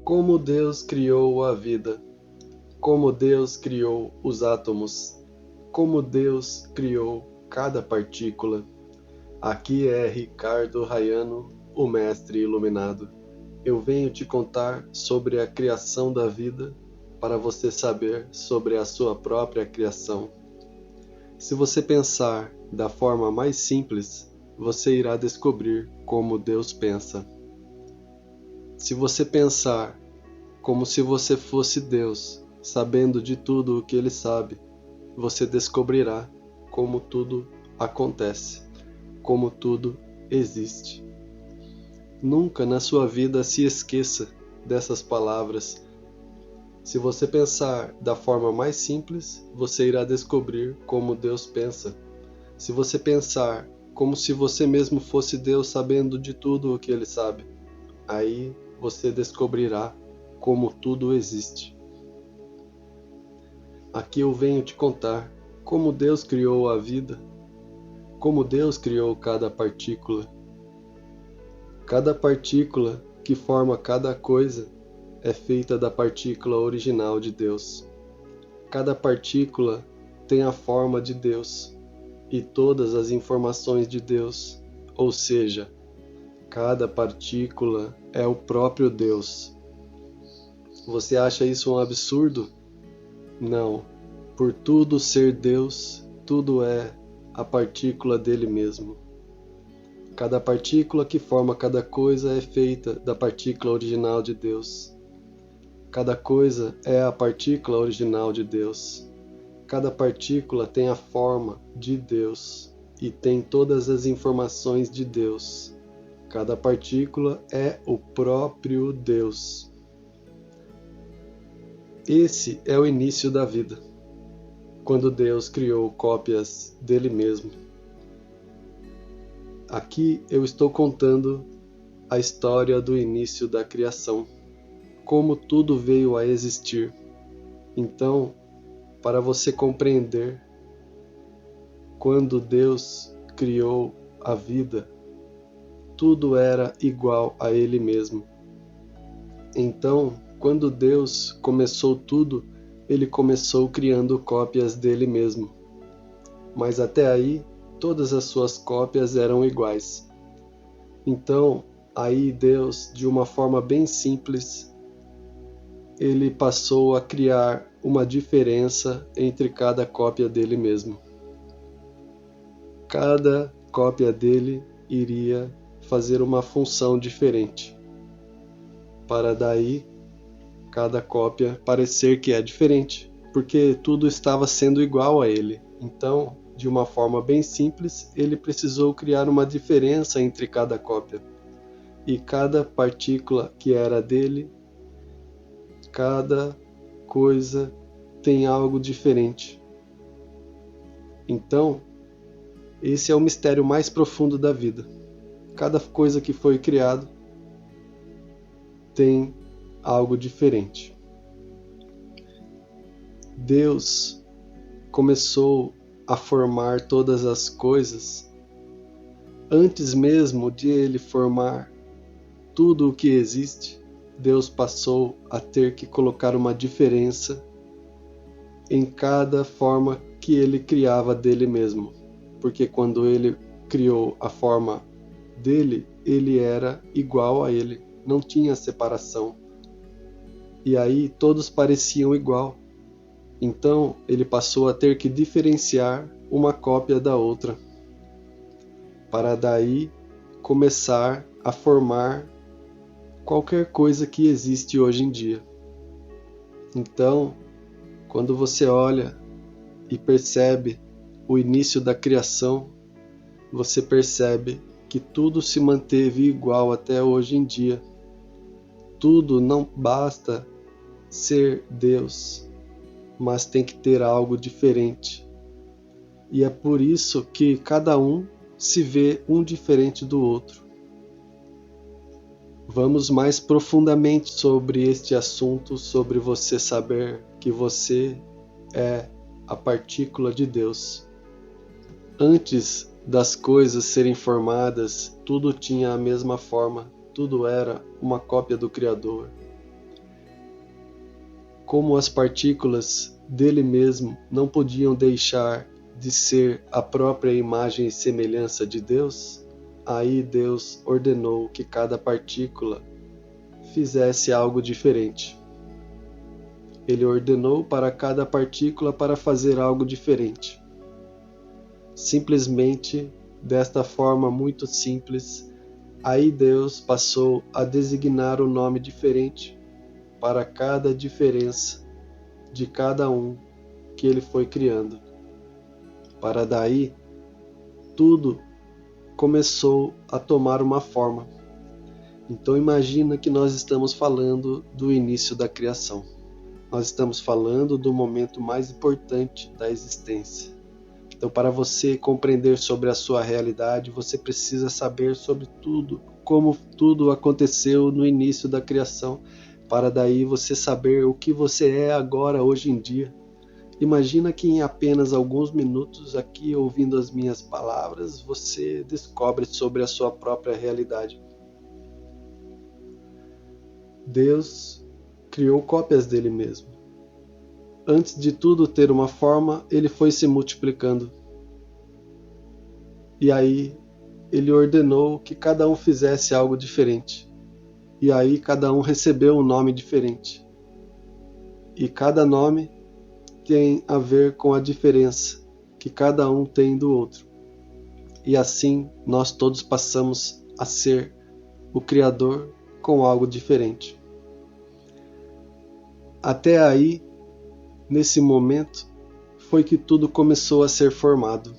Como Deus criou a vida, como Deus criou os átomos, como Deus criou cada partícula. Aqui é Ricardo Rayano, o mestre iluminado. Eu venho te contar sobre a criação da vida para você saber sobre a sua própria criação. Se você pensar da forma mais simples, você irá descobrir como Deus pensa. Se você pensar como se você fosse Deus, sabendo de tudo o que Ele sabe, você descobrirá como tudo acontece, como tudo existe. Nunca na sua vida se esqueça dessas palavras. Se você pensar da forma mais simples, você irá descobrir como Deus pensa. Se você pensar como se você mesmo fosse Deus sabendo de tudo o que Ele sabe, aí você descobrirá como tudo existe. Aqui eu venho te contar como Deus criou a vida, como Deus criou cada partícula. Cada partícula que forma cada coisa é feita da partícula original de Deus. Cada partícula tem a forma de Deus e todas as informações de Deus, ou seja, cada partícula é o próprio Deus. Você acha isso um absurdo? Não. Por tudo ser Deus, tudo é a partícula dele mesmo. Cada partícula que forma cada coisa é feita da partícula original de Deus. Cada coisa é a partícula original de Deus. Cada partícula tem a forma de Deus e tem todas as informações de Deus. Cada partícula é o próprio Deus. Esse é o início da vida, quando Deus criou cópias dele mesmo. Aqui eu estou contando a história do início da criação, como tudo veio a existir. Então, para você compreender, quando Deus criou a vida, tudo era igual a Ele mesmo. Então, quando Deus começou tudo, Ele começou criando cópias dele mesmo. Mas até aí, todas as suas cópias eram iguais. Então, aí Deus, de uma forma bem simples, Ele passou a criar uma diferença entre cada cópia dele mesmo. Cada cópia dele iria fazer uma função diferente, para daí cada cópia parecer que é diferente, porque tudo estava sendo igual a ele. Então, de uma forma bem simples, ele precisou criar uma diferença entre cada cópia. E cada partícula que era dele, cada coisa tem algo diferente. Então, esse é o mistério mais profundo da vida. Cada coisa que foi criado tem algo diferente. Deus começou a formar todas as coisas antes mesmo de Ele formar tudo o que existe. Deus passou a ter que colocar uma diferença em cada forma que Ele criava dele mesmo, porque quando Ele criou a forma dele, Ele era igual a Ele, não tinha separação. E aí todos pareciam igual. Então ele passou a ter que diferenciar uma cópia da outra, para daí começar a formar qualquer coisa que existe hoje em dia. Então, quando você olha e percebe o início da criação, você percebe que tudo se manteve igual até hoje em dia. Tudo não basta ser Deus, mas tem que ter algo diferente. E é por isso que cada um se vê um diferente do outro. Vamos mais profundamente sobre este assunto, sobre você saber que você é a partícula de Deus. Antes das coisas serem formadas, tudo tinha a mesma forma, tudo era uma cópia do Criador. como as partículas dele mesmo não podiam deixar de ser a própria imagem e semelhança de Deus, aí Deus ordenou que cada partícula fizesse algo diferente. Ele ordenou para cada partícula para fazer algo diferente. Simplesmente, desta forma muito simples, aí Deus passou a designar um nome diferente para cada diferença de cada um que ele foi criando. Para daí, tudo começou a tomar uma forma. Então imagina que nós estamos falando do início da criação. Nós estamos falando do momento mais importante da existência. Então, para você compreender sobre a sua realidade, você precisa saber sobre tudo, como tudo aconteceu no início da criação, para daí você saber o que você é agora, hoje em dia. Imagina que em apenas alguns minutos aqui, ouvindo as minhas palavras, você descobre sobre a sua própria realidade. Deus criou cópias dele mesmo. Antes de tudo ter uma forma, ele foi se multiplicando. E aí, ele ordenou que cada um fizesse algo diferente. E aí, cada um recebeu um nome diferente. E cada nome tem a ver com a diferença que cada um tem do outro. E assim, nós todos passamos a ser o Criador com algo diferente. Até aí, nesse momento, foi que tudo começou a ser formado.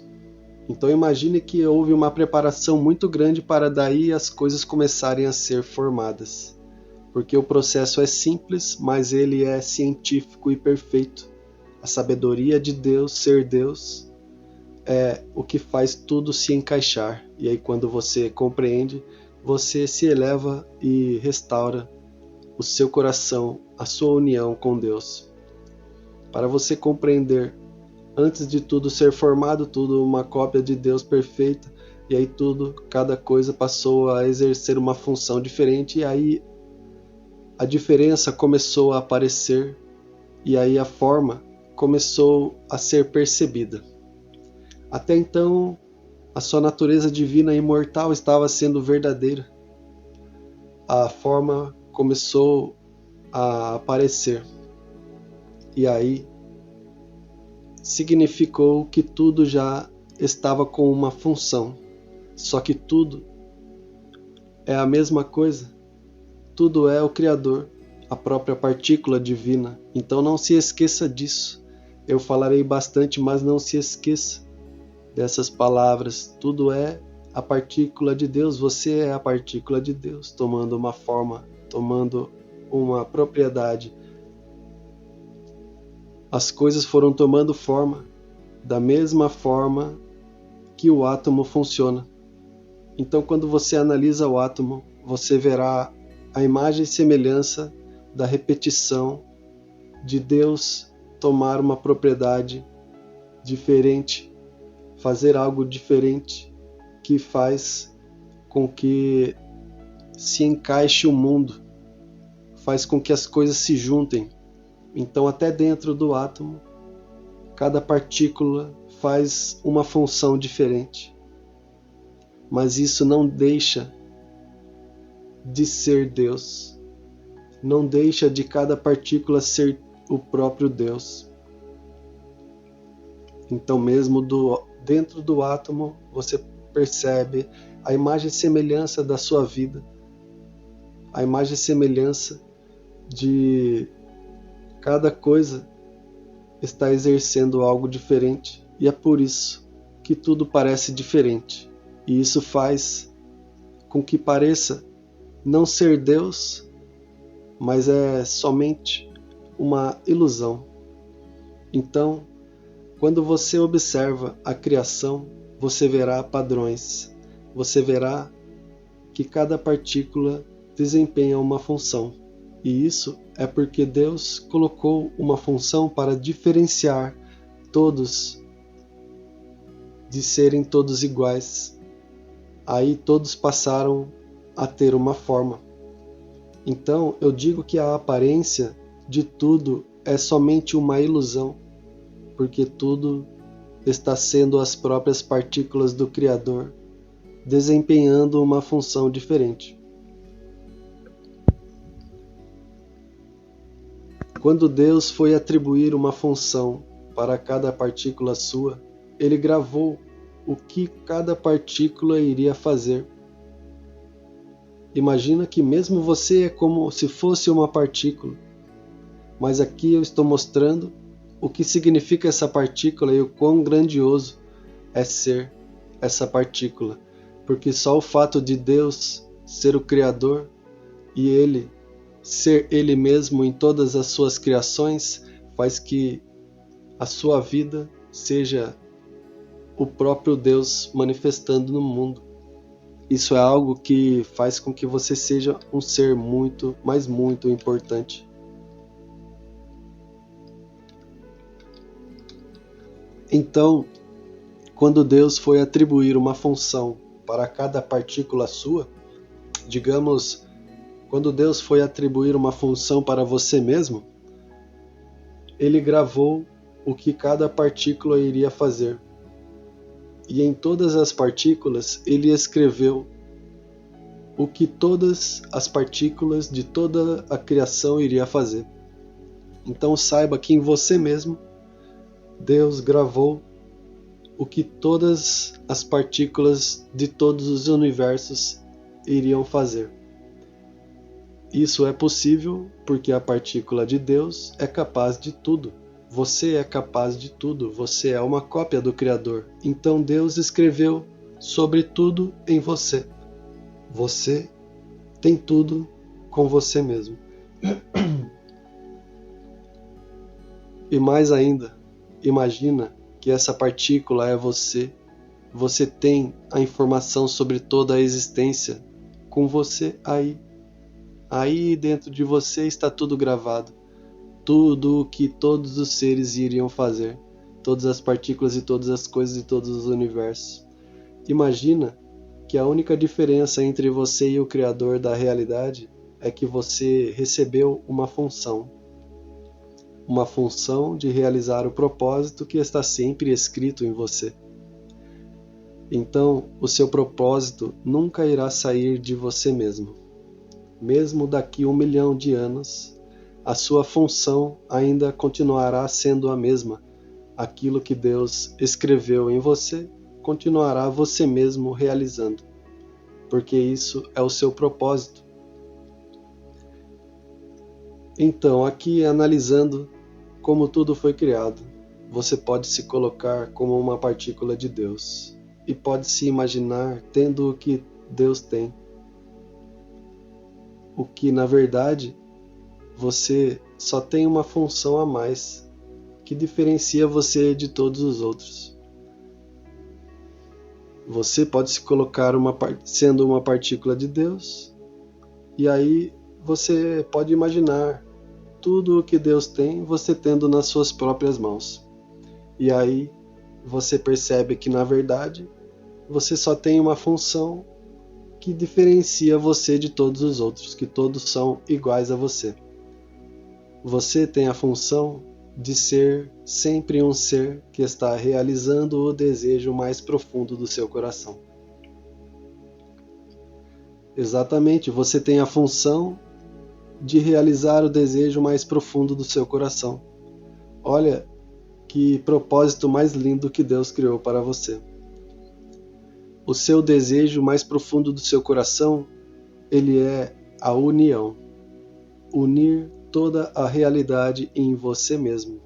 Então imagine que houve uma preparação muito grande para daí as coisas começarem a ser formadas. Porque o processo é simples, mas ele é científico e perfeito. A sabedoria de Deus, ser Deus, é o que faz tudo se encaixar. E aí quando você compreende, você se eleva e restaura o seu coração, a sua união com Deus. Para você compreender, antes de tudo ser formado, tudo uma cópia de Deus perfeita, e aí tudo, cada coisa passou a exercer uma função diferente, e aí a diferença começou a aparecer, e aí a forma começou a ser percebida. Até então, a sua natureza divina e imortal estava sendo verdadeira. A forma começou a aparecer. E aí significou que tudo já estava com uma função. Só que tudo é a mesma coisa. Tudo é o Criador, a própria partícula divina. Então não se esqueça disso. Eu falarei bastante, mas não se esqueça dessas palavras. Tudo é a partícula de Deus. Você é a partícula de Deus, tomando uma forma, tomando uma propriedade. As coisas foram tomando forma, da mesma forma que o átomo funciona. Então, quando você analisa o átomo, você verá a imagem e semelhança da repetição de Deus tomar uma propriedade diferente, fazer algo diferente, que faz com que se encaixe o mundo, faz com que as coisas se juntem. Então, até dentro do átomo, cada partícula faz uma função diferente. Mas isso não deixa de ser Deus. Não deixa de cada partícula ser o próprio Deus. Então, mesmo dentro do átomo, você percebe a imagem e semelhança da sua vida, a imagem e semelhança de cada coisa está exercendo algo diferente, e é por isso que tudo parece diferente. E isso faz com que pareça não ser Deus, mas é somente uma ilusão. Então, quando você observa a criação, você verá padrões. Você verá que cada partícula desempenha uma função. E isso é porque Deus colocou uma função para diferenciar todos de serem todos iguais. Aí todos passaram a ter uma forma. Então eu digo que a aparência de tudo é somente uma ilusão, porque tudo está sendo as próprias partículas do Criador desempenhando uma função diferente. Quando Deus foi atribuir uma função para cada partícula sua, ele gravou o que cada partícula iria fazer. Imagina que mesmo você é como se fosse uma partícula, mas aqui eu estou mostrando o que significa essa partícula e o quão grandioso é ser essa partícula, porque só o fato de Deus ser o Criador e Ele ser Ele mesmo em todas as suas criações faz que a sua vida seja o próprio Deus manifestando no mundo. Isso é algo que faz com que você seja um ser muito, mas muito importante. Então, quando Deus foi atribuir uma função para cada partícula sua, digamos, quando Deus foi atribuir uma função para você mesmo, Ele gravou o que cada partícula iria fazer. E em todas as partículas Ele escreveu o que todas as partículas de toda a criação iria fazer. Então saiba que em você mesmo, Deus gravou o que todas as partículas de todos os universos iriam fazer. Isso é possível porque a partícula de Deus é capaz de tudo. Você é capaz de tudo, você é uma cópia do Criador. Então Deus escreveu sobre tudo em você. Você tem tudo com você mesmo. E mais ainda, imagina que essa partícula é você. Você tem a informação sobre toda a existência com você aí. Aí dentro de você está tudo gravado. Tudo o que todos os seres iriam fazer. Todas as partículas e todas as coisas de todos os universos. Imagina que a única diferença entre você e o Criador da realidade é que você recebeu uma função. Uma função de realizar o propósito que está sempre escrito em você. Então, o seu propósito nunca irá sair de você mesmo. Mesmo daqui 1 milhão de anos, a sua função ainda continuará sendo a mesma. Aquilo que Deus escreveu em você, continuará você mesmo realizando, porque isso é o seu propósito. Então, aqui analisando como tudo foi criado, você pode se colocar como uma partícula de Deus e pode se imaginar tendo o que Deus tem. O que, na verdade, você só tem uma função a mais que diferencia você de todos os outros. Você pode se colocar sendo uma partícula de Deus e aí você pode imaginar tudo o que Deus tem, você tendo nas suas próprias mãos. E aí você percebe que, na verdade, você só tem uma função que diferencia você de todos os outros, que todos são iguais a você. Você tem a função de ser sempre um ser que está realizando o desejo mais profundo do seu coração. Exatamente, você tem a função de realizar o desejo mais profundo do seu coração. Olha que propósito mais lindo que Deus criou para você. O seu desejo mais profundo do seu coração, ele é a união. Unir toda a realidade em você mesmo.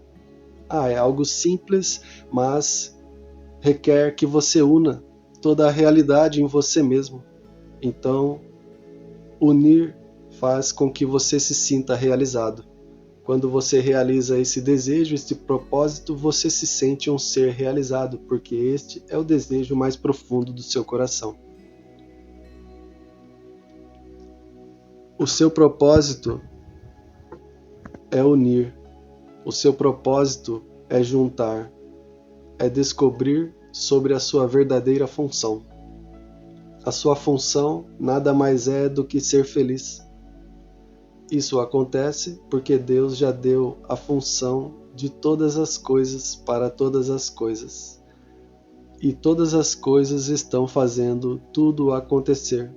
É algo simples, mas requer que você una toda a realidade em você mesmo. Então, unir faz com que você se sinta realizado. Quando você realiza esse desejo, esse propósito, você se sente um ser realizado, porque este é o desejo mais profundo do seu coração. O seu propósito é unir. O seu propósito é juntar, é descobrir sobre a sua verdadeira função. A sua função nada mais é do que ser feliz. Isso acontece porque Deus já deu a função de todas as coisas para todas as coisas. E todas as coisas estão fazendo tudo acontecer.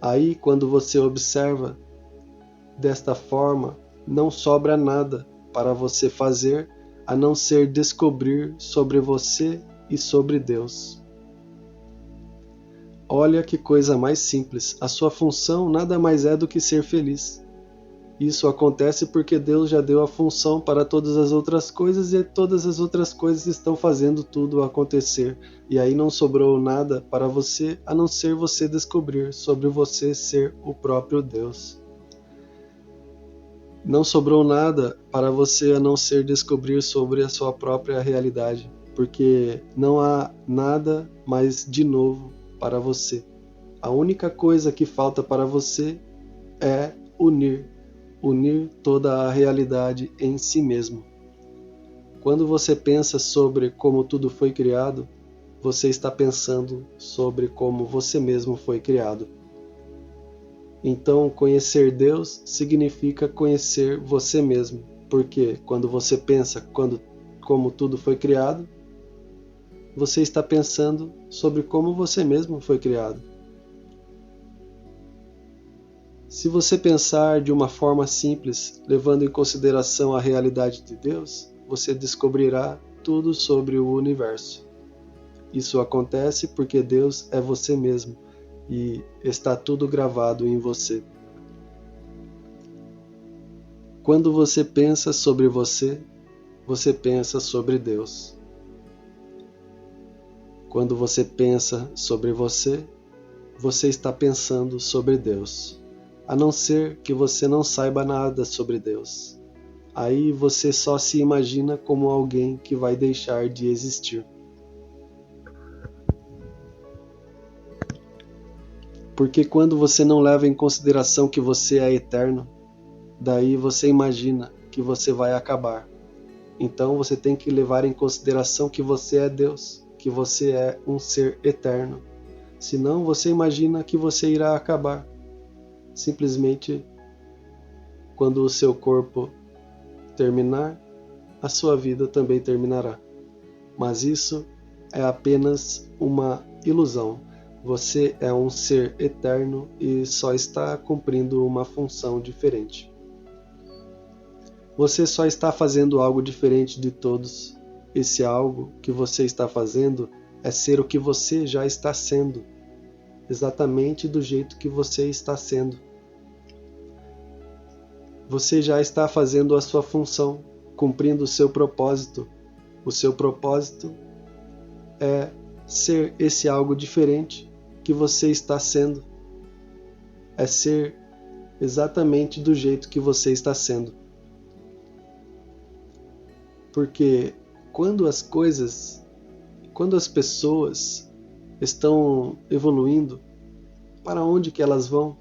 Aí, quando você observa desta forma, não sobra nada para você fazer a não ser descobrir sobre você e sobre Deus. Olha que coisa mais simples. A sua função nada mais é do que ser feliz. Isso acontece porque Deus já deu a função para todas as outras coisas e todas as outras coisas estão fazendo tudo acontecer. E aí não sobrou nada para você a não ser você descobrir sobre você ser o próprio Deus. Não sobrou nada para você a não ser descobrir sobre a sua própria realidade, porque não há nada mais de novo para você. A única coisa que falta para você é unir toda a realidade em si mesmo. Quando você pensa sobre como tudo foi criado, você está pensando sobre como você mesmo foi criado. Então, conhecer Deus significa conhecer você mesmo, porque quando você pensa como tudo foi criado, você está pensando sobre como você mesmo foi criado. Se você pensar de uma forma simples, levando em consideração a realidade de Deus, você descobrirá tudo sobre o universo. Isso acontece porque Deus é você mesmo e está tudo gravado em você. Quando você pensa sobre você, você pensa sobre Deus. Quando você pensa sobre você, você está pensando sobre Deus. A não ser que você não saiba nada sobre Deus. Aí você só se imagina como alguém que vai deixar de existir. Porque quando você não leva em consideração que você é eterno, daí você imagina que você vai acabar. Então você tem que levar em consideração que você é Deus, que você é um ser eterno. Senão você imagina que você irá acabar. Simplesmente, quando o seu corpo terminar, a sua vida também terminará. Mas isso é apenas uma ilusão. Você é um ser eterno e só está cumprindo uma função diferente. Você só está fazendo algo diferente de todos. Esse algo que você está fazendo é ser o que você já está sendo, exatamente do jeito que você está sendo. Você já está fazendo a sua função, cumprindo o seu propósito. O seu propósito é ser esse algo diferente que você está sendo. É ser exatamente do jeito que você está sendo. Porque quando as pessoas estão evoluindo, para onde que elas vão?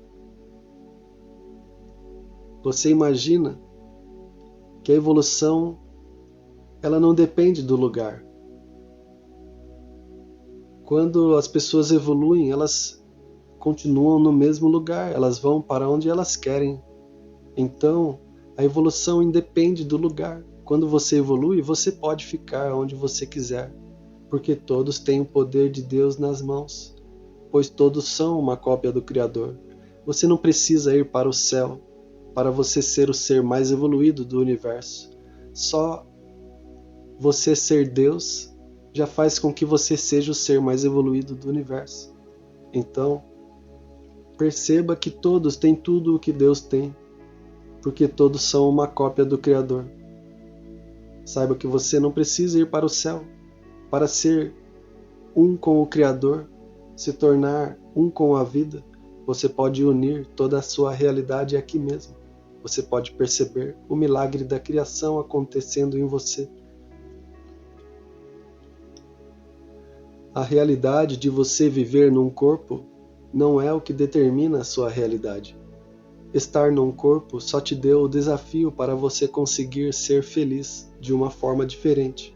Você imagina que a evolução ela não depende do lugar. Quando as pessoas evoluem, elas continuam no mesmo lugar, elas vão para onde elas querem. Então, a evolução independe do lugar. Quando você evolui, você pode ficar onde você quiser, porque todos têm o poder de Deus nas mãos, pois todos são uma cópia do Criador. Você não precisa ir para o céu para você ser o ser mais evoluído do universo. Só você ser Deus já faz com que você seja o ser mais evoluído do universo. Então, perceba que todos têm tudo o que Deus tem, porque todos são uma cópia do Criador. Saiba que você não precisa ir para o céu para ser um com o Criador, se tornar um com a vida. Você pode unir toda a sua realidade aqui mesmo. Você pode perceber o milagre da criação acontecendo em você. A realidade de você viver num corpo não é o que determina a sua realidade. Estar num corpo só te deu o desafio para você conseguir ser feliz de uma forma diferente.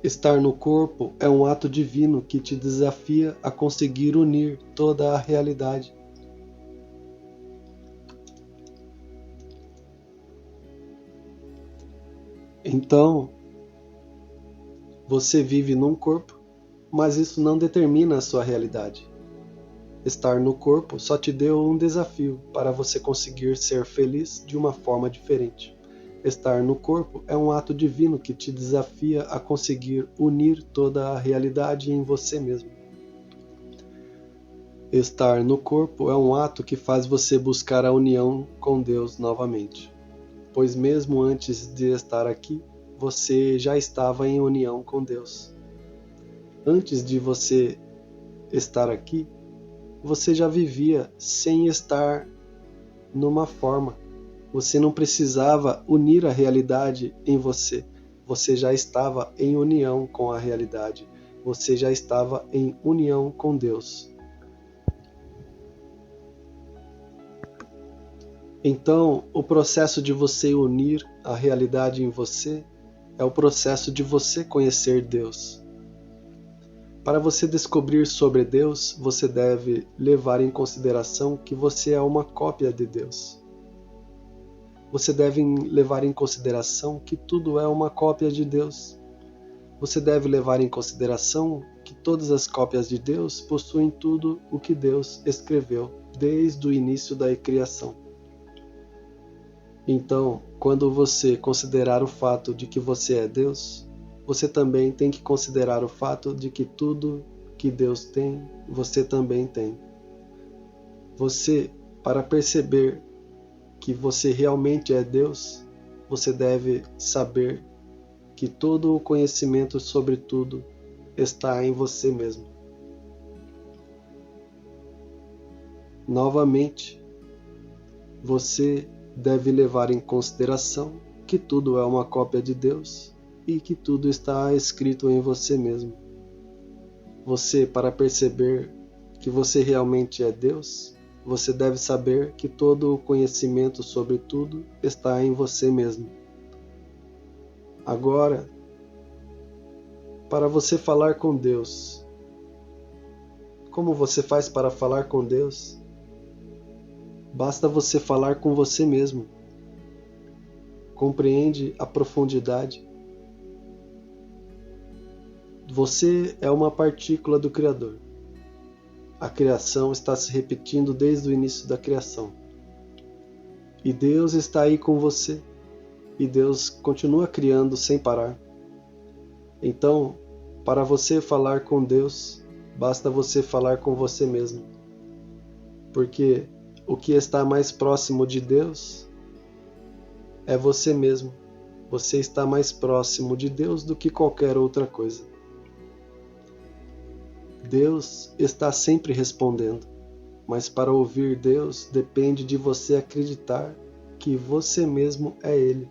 Estar no corpo é um ato divino que te desafia a conseguir unir toda a realidade. Então, você vive num corpo, mas isso não determina a sua realidade. Estar no corpo só te deu um desafio para você conseguir ser feliz de uma forma diferente. Estar no corpo é um ato divino que te desafia a conseguir unir toda a realidade em você mesmo. Estar no corpo é um ato que faz você buscar a união com Deus novamente, pois mesmo antes de estar aqui, você já estava em união com Deus. Antes de você estar aqui, você já vivia sem estar numa forma. Você não precisava unir a realidade em você. Você já estava em união com a realidade. Você já estava em união com Deus. Então, o processo de você unir a realidade em você é o processo de você conhecer Deus. Para você descobrir sobre Deus, você deve levar em consideração que você é uma cópia de Deus. Você deve levar em consideração que tudo é uma cópia de Deus. Você deve levar em consideração que todas as cópias de Deus possuem tudo o que Deus escreveu desde o início da criação. Então, quando você considerar o fato de que você é Deus, você também tem que considerar o fato de que tudo que Deus tem, você também tem. Você, para perceber que você realmente é Deus, você deve saber que todo o conhecimento sobre tudo está em você mesmo. Novamente, você deve levar em consideração que tudo é uma cópia de Deus e que tudo está escrito em você mesmo. Você, para perceber que você realmente é Deus, você deve saber que todo o conhecimento sobre tudo está em você mesmo. Agora, para você falar com Deus, como você faz para falar com Deus? Basta você falar com você mesmo. Compreende a profundidade? Você é uma partícula do Criador. A criação está se repetindo desde o início da criação. E Deus está aí com você. E Deus continua criando sem parar. Então, para você falar com Deus, basta você falar com você mesmo. Porque o que está mais próximo de Deus é você mesmo. Você está mais próximo de Deus do que qualquer outra coisa. Deus está sempre respondendo, mas para ouvir Deus depende de você acreditar que você mesmo é Ele.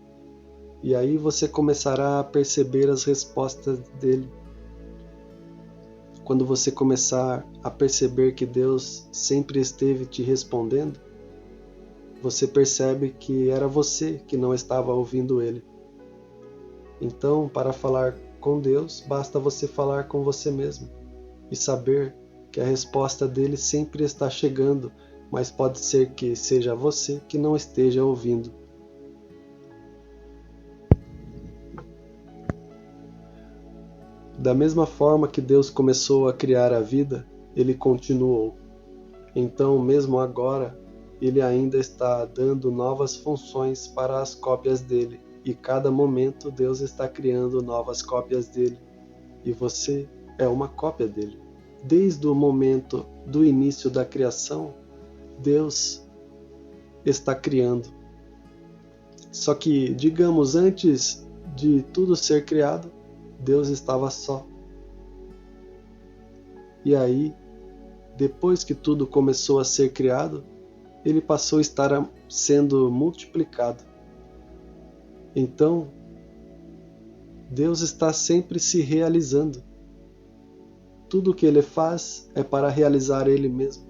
E aí você começará a perceber as respostas dele. Quando você começar a perceber que Deus sempre esteve te respondendo, você percebe que era você que não estava ouvindo Ele. Então, para falar com Deus, basta você falar com você mesmo e saber que a resposta dele sempre está chegando, mas pode ser que seja você que não esteja ouvindo. Da mesma forma que Deus começou a criar a vida, Ele continuou. Então, mesmo agora, Ele ainda está dando novas funções para as cópias dele, e cada momento Deus está criando novas cópias dele, e você é uma cópia dele. Desde o momento do início da criação, Deus está criando. Só que, digamos, antes de tudo ser criado, Deus estava só. E aí, depois que tudo começou a ser criado, ele passou a estar sendo multiplicado. Então, Deus está sempre se realizando. Tudo o que ele faz é para realizar ele mesmo.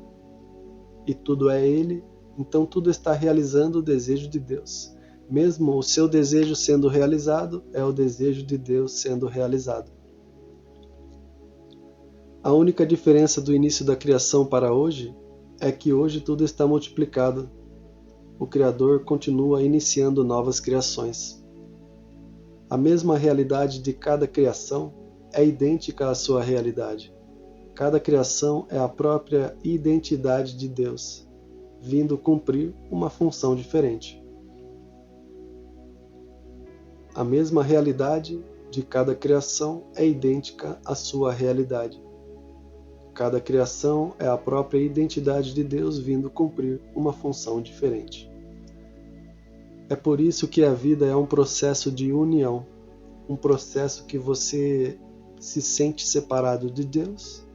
E tudo é ele, então tudo está realizando o desejo de Deus. Mesmo o seu desejo sendo realizado, é o desejo de Deus sendo realizado. A única diferença do início da criação para hoje é que hoje tudo está multiplicado. O Criador continua iniciando novas criações. A mesma realidade de cada criação é idêntica à sua realidade. Cada criação é a própria identidade de Deus, vindo cumprir uma função diferente. A mesma realidade de cada criação é idêntica à sua realidade. Cada criação é a própria identidade de Deus vindo cumprir uma função diferente. É por isso que a vida é um processo de união, um processo que você se sente separado de Deus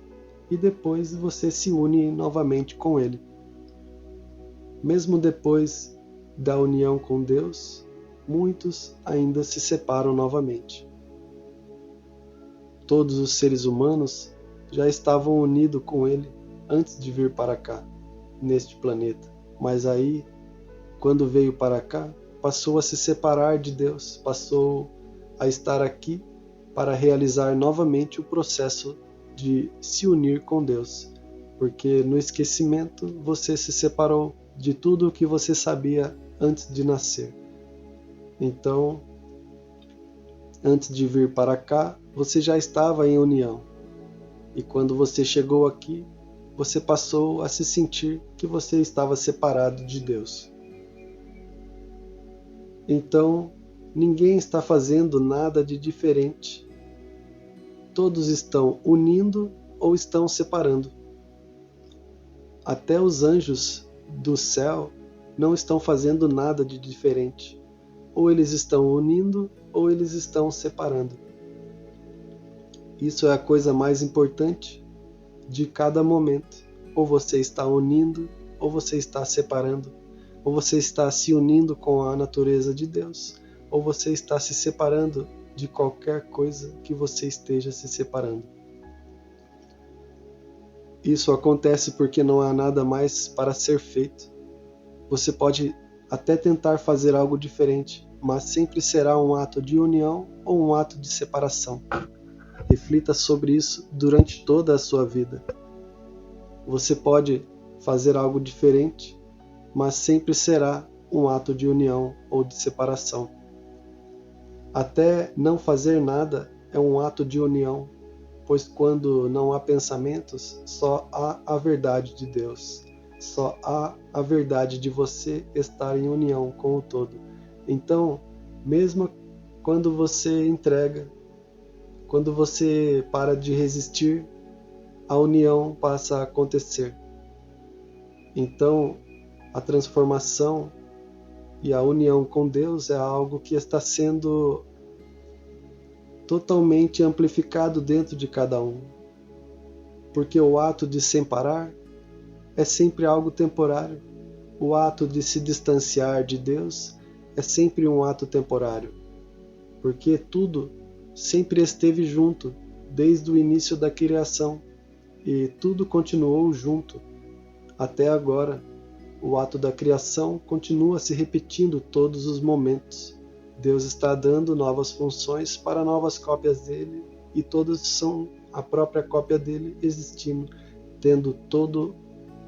e depois você se une novamente com Ele. Mesmo depois da união com Deus, muitos ainda se separam novamente. Todos os seres humanos já estavam unidos com Ele antes de vir para cá, neste planeta. Mas aí, quando veio para cá, passou a se separar de Deus, passou a estar aqui para realizar novamente o processo de se unir com Deus. Porque no esquecimento você se separou de tudo o que você sabia antes de nascer. Então, antes de vir para cá, você já estava em união. E quando você chegou aqui, você passou a se sentir que você estava separado de Deus. Então, ninguém está fazendo nada de diferente. Todos estão unindo ou estão separando. Até os anjos do céu não estão fazendo nada de diferente. Ou eles estão unindo ou eles estão separando. Isso é a coisa mais importante de cada momento. Ou você está unindo, ou você está separando. Ou você está se unindo com a natureza de Deus, ou você está se separando de qualquer coisa que você esteja se separando. Isso acontece porque não há nada mais para ser feito. Você pode até tentar fazer algo diferente, mas sempre será um ato de união ou um ato de separação. Reflita sobre isso durante toda a sua vida. Você pode fazer algo diferente, mas sempre será um ato de união ou de separação. Até não fazer nada é um ato de união, pois quando não há pensamentos, só há a verdade de Deus. Só há a verdade de você estar em união com o todo. Então, mesmo quando você entrega, quando você para de resistir, a união passa a acontecer. Então, a transformação e a união com Deus é algo que está sendo totalmente amplificado dentro de cada um. Porque o ato de separar é sempre algo temporário. O ato de se distanciar de Deus é sempre um ato temporário. Porque tudo sempre esteve junto, desde o início da criação. E tudo continuou junto, até agora. O ato da criação continua se repetindo todos os momentos. Deus está dando novas funções para novas cópias dele, e todas são a própria cópia dele existindo, tendo todo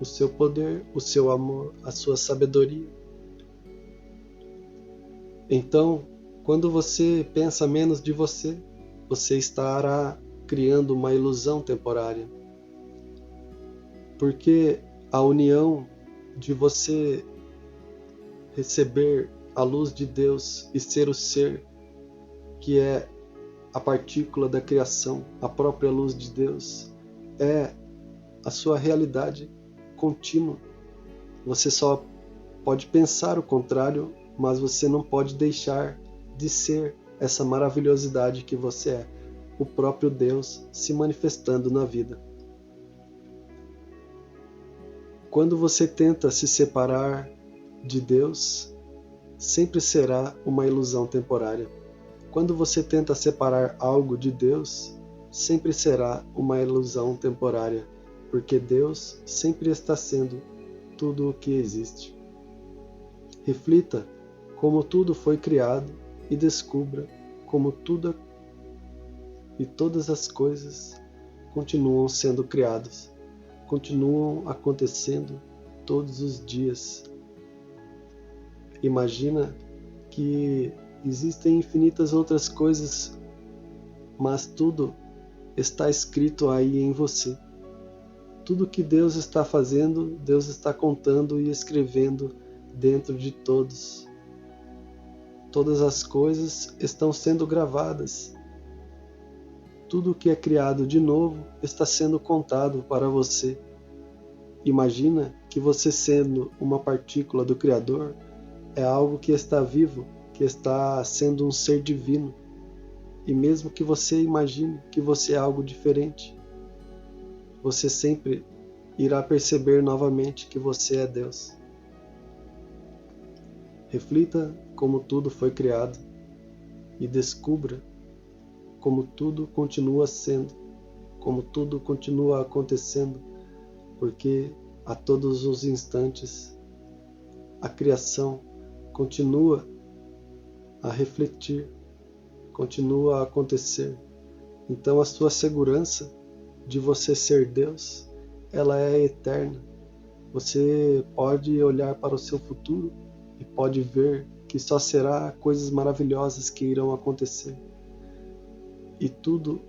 o seu poder, o seu amor, a sua sabedoria. Então, quando você pensa menos de você, você estará criando uma ilusão temporária. Porque a união de você receber a luz de Deus e ser o ser que é a partícula da criação, a própria luz de Deus, é a sua realidade contínua. Você só pode pensar o contrário, mas você não pode deixar de ser essa maravilhosidade que você é, o próprio Deus se manifestando na vida. Quando você tenta se separar de Deus, sempre será uma ilusão temporária. Quando você tenta separar algo de Deus, sempre será uma ilusão temporária, porque Deus sempre está sendo tudo o que existe. Reflita como tudo foi criado e descubra como tudo e todas as coisas continuam sendo criadas. Continuam acontecendo todos os dias. Imagina que existem infinitas outras coisas, mas tudo está escrito aí em você. Tudo que Deus está fazendo, Deus está contando e escrevendo dentro de todos. Todas as coisas estão sendo gravadas. Tudo que é criado de novo está sendo contado para você. Imagina que você, sendo uma partícula do Criador, é algo que está vivo, que está sendo um ser divino. E mesmo que você imagine que você é algo diferente, você sempre irá perceber novamente que você é Deus. Reflita como tudo foi criado e descubra como tudo continua sendo, como tudo continua acontecendo, porque a todos os instantes a criação continua a refletir, continua a acontecer. Então a sua segurança de você ser Deus, ela é eterna. Você pode olhar para o seu futuro e pode ver que só será coisas maravilhosas que irão acontecer. E tudo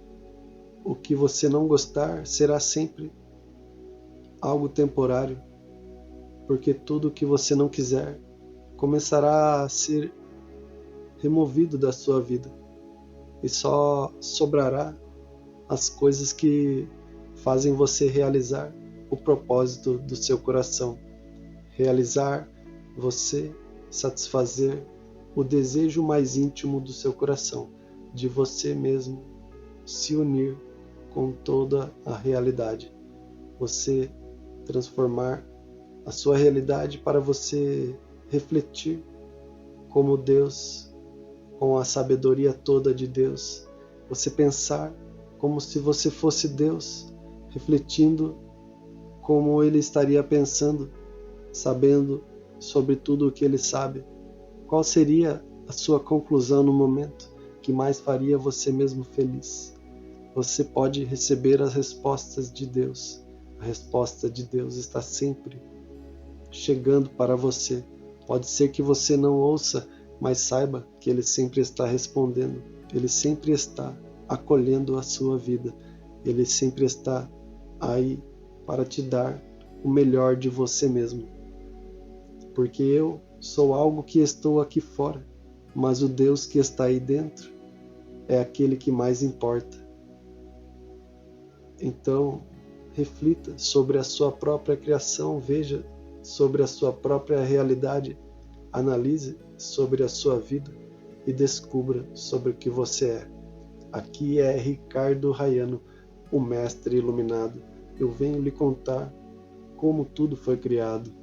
o que você não gostar será sempre algo temporário, porque tudo o que você não quiser começará a ser removido da sua vida e só sobrará as coisas que fazem você realizar o propósito do seu coração, realizar você, satisfazer o desejo mais íntimo do seu coração, de você mesmo se unir com toda a realidade, você transformar a sua realidade para você refletir como Deus, com a sabedoria toda de Deus, você pensar como se você fosse Deus, refletindo como Ele estaria pensando, sabendo sobre tudo o que Ele sabe. Qual seria a sua conclusão no momento que mais faria você mesmo feliz? Você pode receber as respostas de Deus. A resposta de Deus está sempre chegando para você. Pode ser que você não ouça, mas saiba que Ele sempre está respondendo. Ele sempre está acolhendo a sua vida. Ele sempre está aí para te dar o melhor de você mesmo. Porque eu sou algo que estou aqui fora, mas o Deus que está aí dentro é aquele que mais importa. Então, reflita sobre a sua própria criação, veja sobre a sua própria realidade, analise sobre a sua vida e descubra sobre o que você é. Aqui é Ricardo Rayano, o Mestre Iluminado. Eu venho lhe contar como tudo foi criado.